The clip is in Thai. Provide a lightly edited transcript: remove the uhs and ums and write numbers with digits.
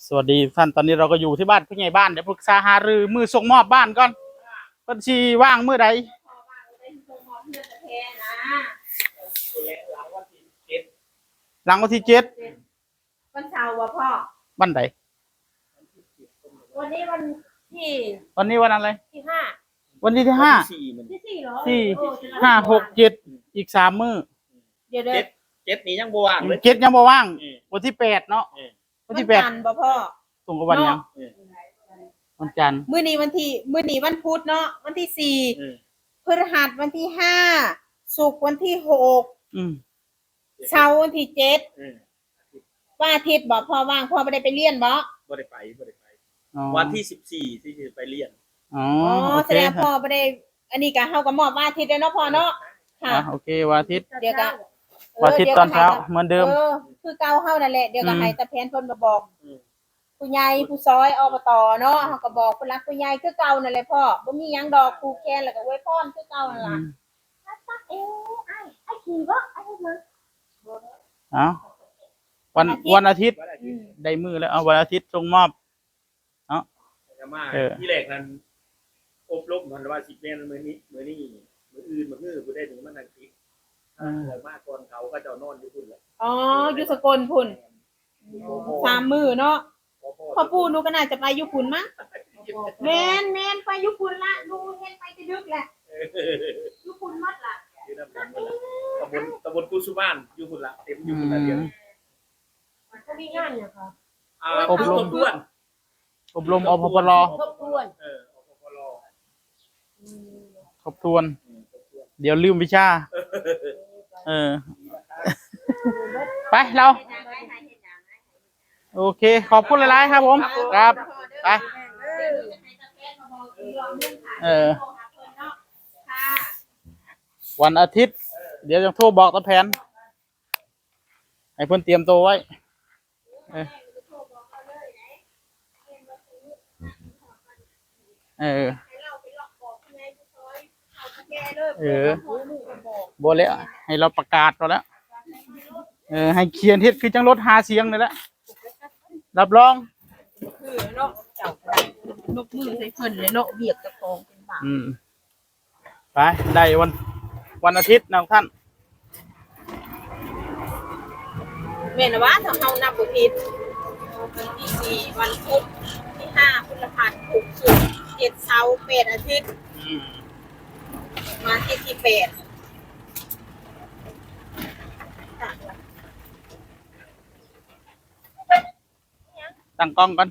สวัสดีท่านตอนนี้เราก็อยู่ที่บ้านผู้ใหญ่บ้านเดี๋ยวปรึกษาหารือมือส่งมอบบ้านก่อนบัญชีว่างมื้อใดหลังวันที่7วันเสาร์ว่ะพ่อวันไหนวันนี้วันนี้วันอะไรที่ห้าวันที่5ที่สี่เหรอ4 5 6 7อีก3มื้อเดี๋ยวเจ็ดนี้ยังบ่ว่างเลย7ยังบ่ว่างวันที่8เนาะวันที่8จันทร์บ่พ่อตรงกับวันยังวันจันทร์มื้อนี้วันพุธเนาะวันที่4พฤหัสวันที่5ศุกร์วันที่6เสาร์วันที่7วันอาทิตย์บ่พ่อว่างพ่อบ่ได้ไปเรียนบ่ได้ไปวันที่14ที่จะไปเรียนอ๋อแสดงพ่อบ่ได้อันนี้ก็เฮาก็มอบวันอาทิตย์เด้อเนาะพ่อเนาะค่ะโอเควันอาทิตย์เดี๋ยวก็วันอาทิตย์ตอนเช้าเหมือนเดิมคือเก่าเฮานั่นแหละเดี๋ยวก็ให้ตาแพนเพิ่นมาบอกผู้ใหญ่ผู้ซอยอบตเนาะเฮาก็บอกผู้หลักผู้ใหญ่คือเก่านั่นแหละพ่อบ่มีหยังดอกผูกแขนแล้วก็อวยพรคือเก่านั่นล่ะตักไอ้ขี่บ่ไอ้มาเอ้าวันอาทิตย์ได้มือแล้วเอาวันอาทิตย์ส่งมอบเนาะที่แรกนั้นอบรมมันว่าสิเป็นมื้อนี้มื้ออื่นมื้อบ่ได้ถึงมันนั่งติดมากก่อนเขาก็จะนอนอยู่พุ่นแหละอ๋ออยู่สกลพุ่น3มื้อเนาะพ่อปู่หนูก็น่าจะไปอยู่พุ่นมั้งแม่นไปอยู่พุ่นละหนูเฮ็ดไปจะดึกแหละอยู่พุ่นหมดล่ะอยู่นำตำบลกุสุมานอยู่พุ่นละเต็มอยู่พุ่นละเดียวมันก็มีงานอยู่ค่ะอบรมอพปรทบทวนอพปรทบทวนเดี๋ยวลืมวิชาไปเราโอเคขอบคุณหลายๆครับผมครับไปวันอาทิตย์เดี๋ยวจะโทรบอกตาแผนให้เพิ่นเตรียมตัวไว้บ่แล้วให้เราประกาศแล้วให้เขียนเฮ็ดคือจังรถหาเสียงนี่แหละรับรองคือเนาะเจ้านกมือใส่เพิ่นเลยเนาะเบียกตะกองเป็นบาไปได้วันอาทิตย์นะท่านแม่นว่าถ้าเฮานับบ่ผิดวันที่4วันพุธที่5พฤหัสศุกร์7เสาร์8อาทิตย์มาที่8ตั้งกล้องก่อน